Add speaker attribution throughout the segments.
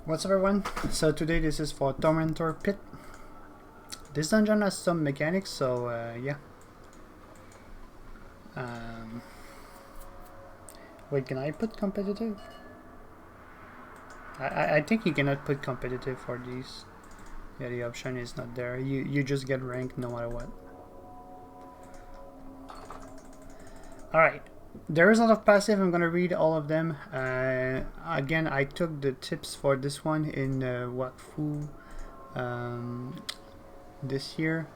Speaker 1: What's up everyone? So today this is for Tormentor Pit. This dungeon has some mechanics, so yeah. Wait, can I put competitive? I think you cannot put competitive for these. Yeah, the option is not there. You just get ranked no matter what. Alright. There is a lot of passive. I'm gonna read all of them. Again, I took the tips for this one in Wakfu this year.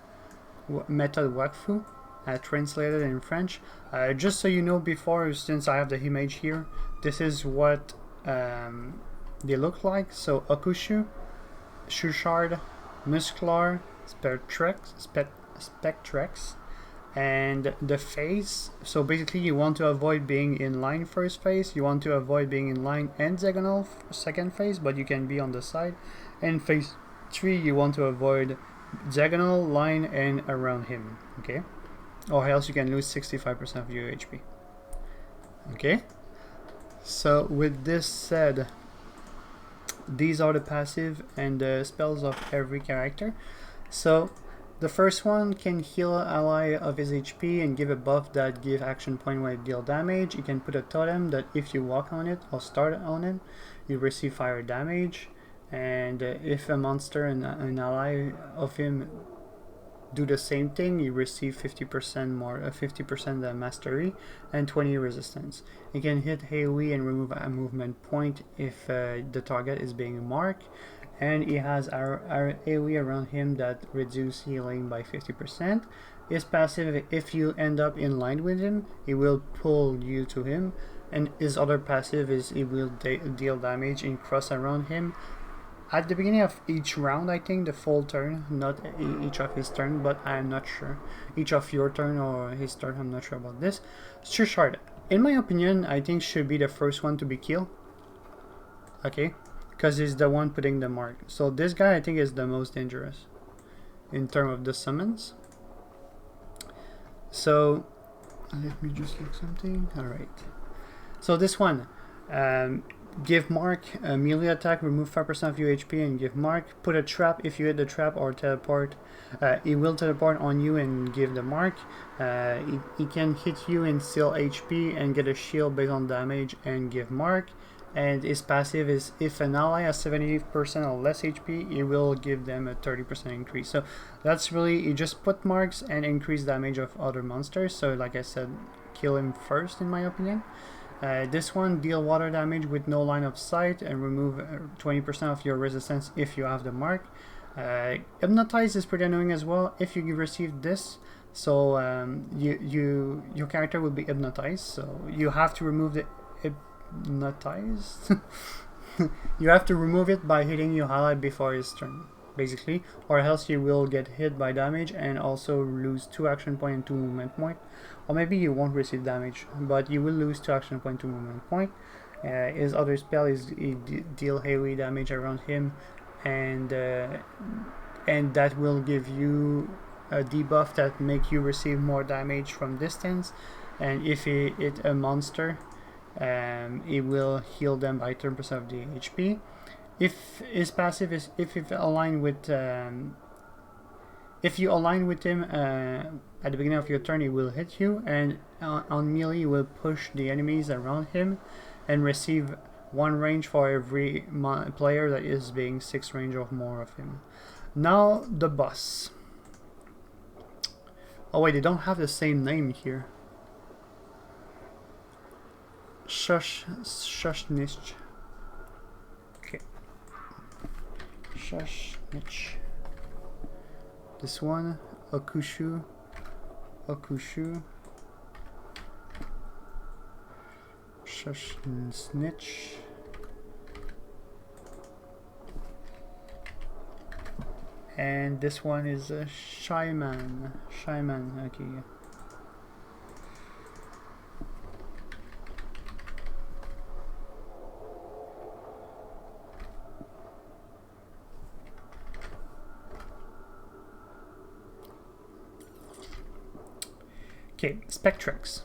Speaker 1: Method Wakfu, translated in French. Just so you know, before, since I have the image here, this is what they look like. So ocushu, Shushard, Muscular, Spectrex, and the phase. So basically you want to avoid being in line first phase, you want to avoid being in line and diagonal second phase, but you can be on the side. And phase 3 you want to avoid diagonal, line, and around him, okay? Or else you can lose 65% of your HP. Okay, so with this said, these are the passive and the spells of every character. So the first one can heal an ally of his HP and give a buff that give action point when it deal damage. You can put a totem that if you walk on it or start on it, you receive fire damage. And if a monster and an ally of him do the same thing, you receive 50% more, 50% mastery and 20 resistance. You can hit AoE and remove a movement point if the target is being marked. And he has our AoE around him that reduce healing by 50%. His passive, if you end up in line with him, he will pull you to him. And his other passive is he will deal damage and cross around him. At the beginning of each round, I think, the full turn, not each of his turn, but I'm not sure. Each of your turn or his turn, I'm not sure about this. Shushard, in my opinion, I think should be the first one to be killed. Okay, because he's the one putting the mark. So this guy, I think, is the most dangerous in terms of the summons. So let me just look something. All right. So this one. Give mark, melee attack, remove 5% of your HP and give mark. Put a trap if you hit the trap or teleport. He will teleport on you and give the mark. He can hit you and steal HP and get a shield based on damage and give mark. And his passive is if an ally has 70% or less HP, he will give them a 30% increase. So that's really, you just put marks and increase damage of other monsters. So like I said, kill him first in my opinion. This one, deal water damage with no line of sight and remove 20% of your resistance if you have the mark. Hypnotize is pretty annoying as well if you receive this. So your character will be hypnotized. So you have to remove the hypnotize. You have to remove it by hitting your ally before his turn, basically, or else you will get hit by damage and also lose 2 action point and 2 movement point. Or maybe you won't receive damage, but you will lose 2 action point, 2 movement point. His other spell is deal AoE damage around him, and that will give you a debuff that make you receive more damage from distance. And if he hit a monster, it will heal them by 10% of the HP. If his passive is if you align with him at the beginning of your turn, he will hit you, and on melee you will push the enemies around him and receive 1 range for every player that is being 6 range or more of him. Now the boss. Oh wait, they don't have the same name here. Shushnich. Okay. Shushnich. This one, ocushu, Shushnich, and this one is a Shyman, okay. Okay, Spectrex.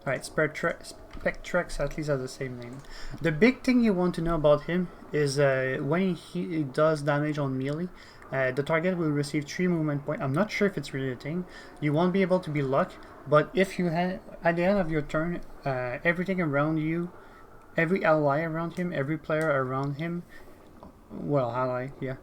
Speaker 1: Alright, Spectrex at least has the same name. The big thing you want to know about him is when he does damage on melee, the target will receive 3 movement points. I'm not sure if it's really a thing. You won't be able to be luck, but if you had at the end of your turn, everything around you, every ally around him, every player around him, well, ally, yeah,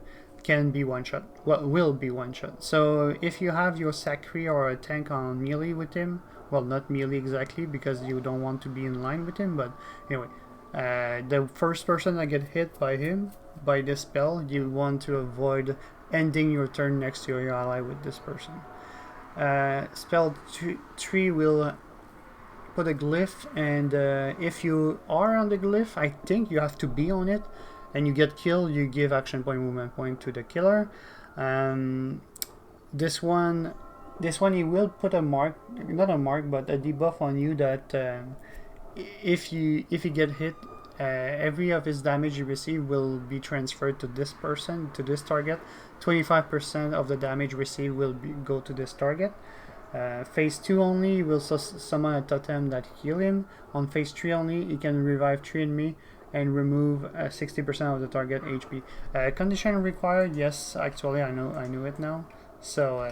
Speaker 1: can be one shot. Well, will be one shot. So if you have your Sakri or a tank on melee with him, well, not melee exactly because you don't want to be in line with him, but anyway, the first person that get hit by him, by this spell, you want to avoid ending your turn next to your ally with this person. Spell 3 will put a glyph, and if you are on the glyph, I think you have to be on it, and you get killed, you give action point, movement point to the killer. This one he will put a mark, not a mark, but a debuff on you that if you get hit, every of his damage you receive will be transferred to this person, to this target. 25% of the damage received will go to this target. Phase 2 only, you will summon a totem that heal him. On phase 3 only, he can revive 3 enemy and remove 60% of the target HP. Condition required, yes, actually I knew it now. So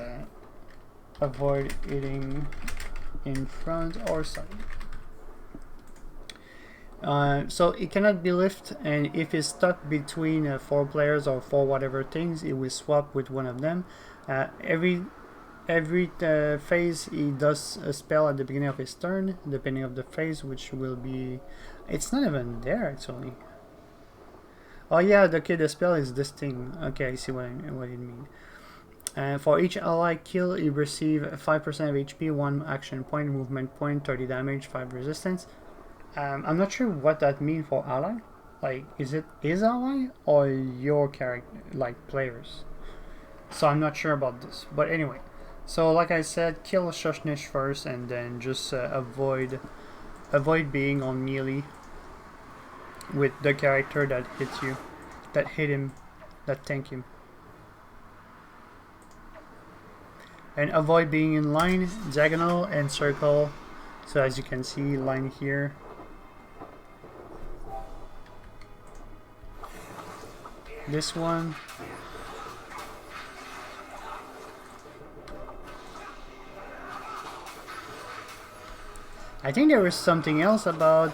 Speaker 1: avoid hitting in front or side. So it cannot be lifted, and if it's stuck between 4 players or 4 whatever things, it will swap with one of them. Every phase he does a spell at the beginning of his turn, depending on the phase, which will be... It's not even there actually. Oh yeah, the spell is this thing. Okay, I see what it means. For each ally kill, you receive 5% of HP, 1 action point, movement point, 30 damage, 5 resistance. I'm not sure what that means for ally. Like, is it his ally or your character, like players? So I'm not sure about this. But anyway, so like I said, kill Shushnish first, and then just avoid being on melee with the character that hits you, that hit him, that tank him. And avoid being in line, diagonal, and circle. So as you can see, line here. This one. I think there was something else about...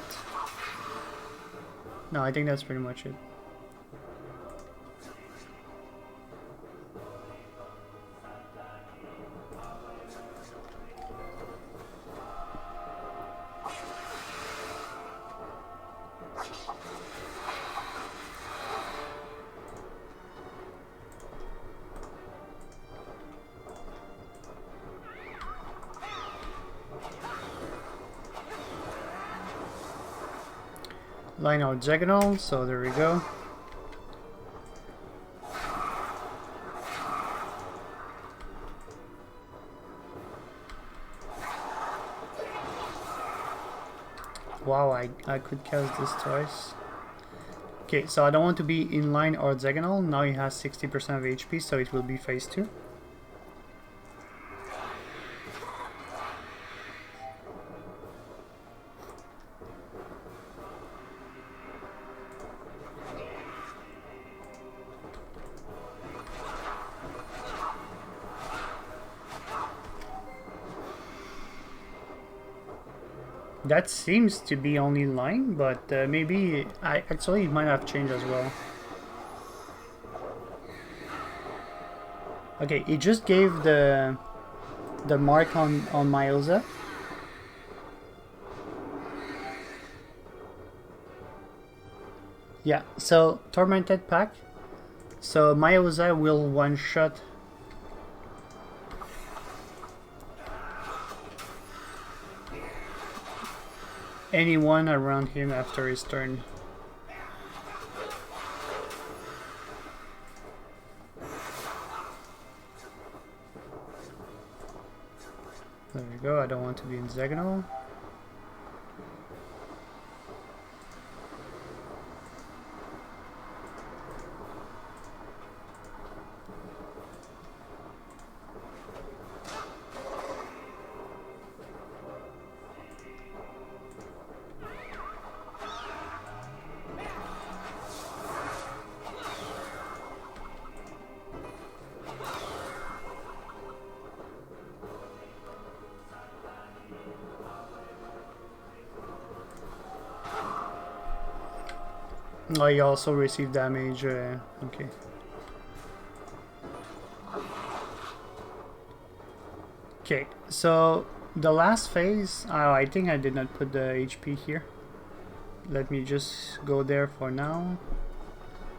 Speaker 1: No, I think that's pretty much it. Line out diagonal, so there we go. Wow, I could cast this twice. Okay, so I don't want to be in line or diagonal. Now he has 60% of HP, so it will be phase 2. That seems to be only line, but maybe actually it might have changed as well. Okay, it just gave the mark on Myoza. Yeah, so Tormented pack. So Myoza will one-shot anyone around him after his turn. There we go, I don't want to be in diagonal. Oh, you also receive damage. Okay. Okay, so the last phase, I think I did not put the HP here. Let me just go there for now.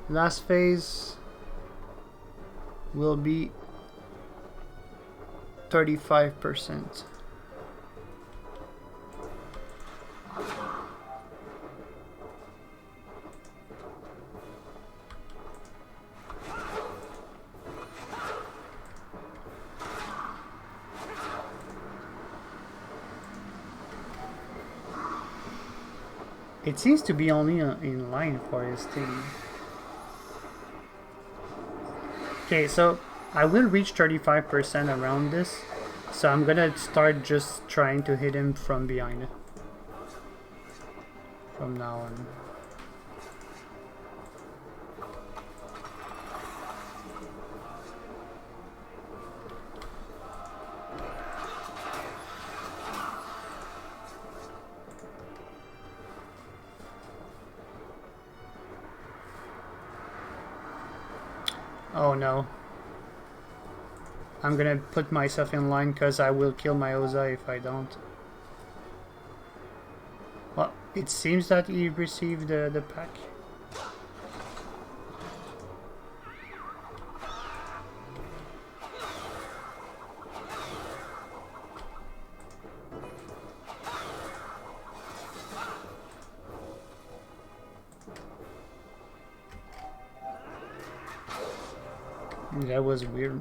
Speaker 1: Last phase will be 35%. It seems to be only in line for his thing. Okay, so I will reach 35% around this. So I'm gonna start just trying to hit him from behind. From now on. Oh no. I'm gonna put myself in line because I will kill my Oza if I don't. Well, it seems that he received the pack. That was weird.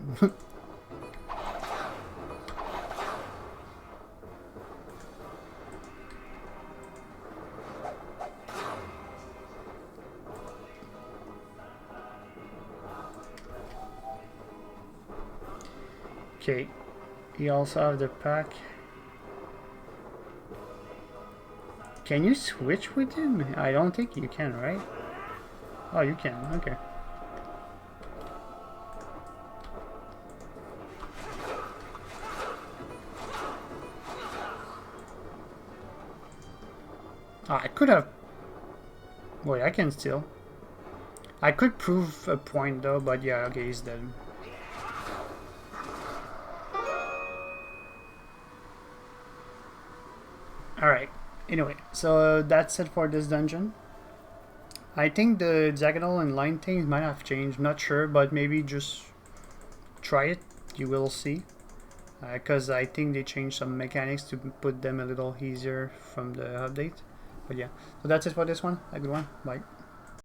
Speaker 1: Okay, you also have the pack. Can you switch with him? I don't think you can, right? Oh, you can, okay. Oh, I could have... Wait, I can still. I could prove a point though, but yeah, okay, he's dead. Alright, anyway, so that's it for this dungeon. I think the diagonal and line things might have changed, not sure, but maybe just try it, you will see. Because I think they changed some mechanics to put them a little easier from the update. But yeah, so that's it for this one. A good one. Bye.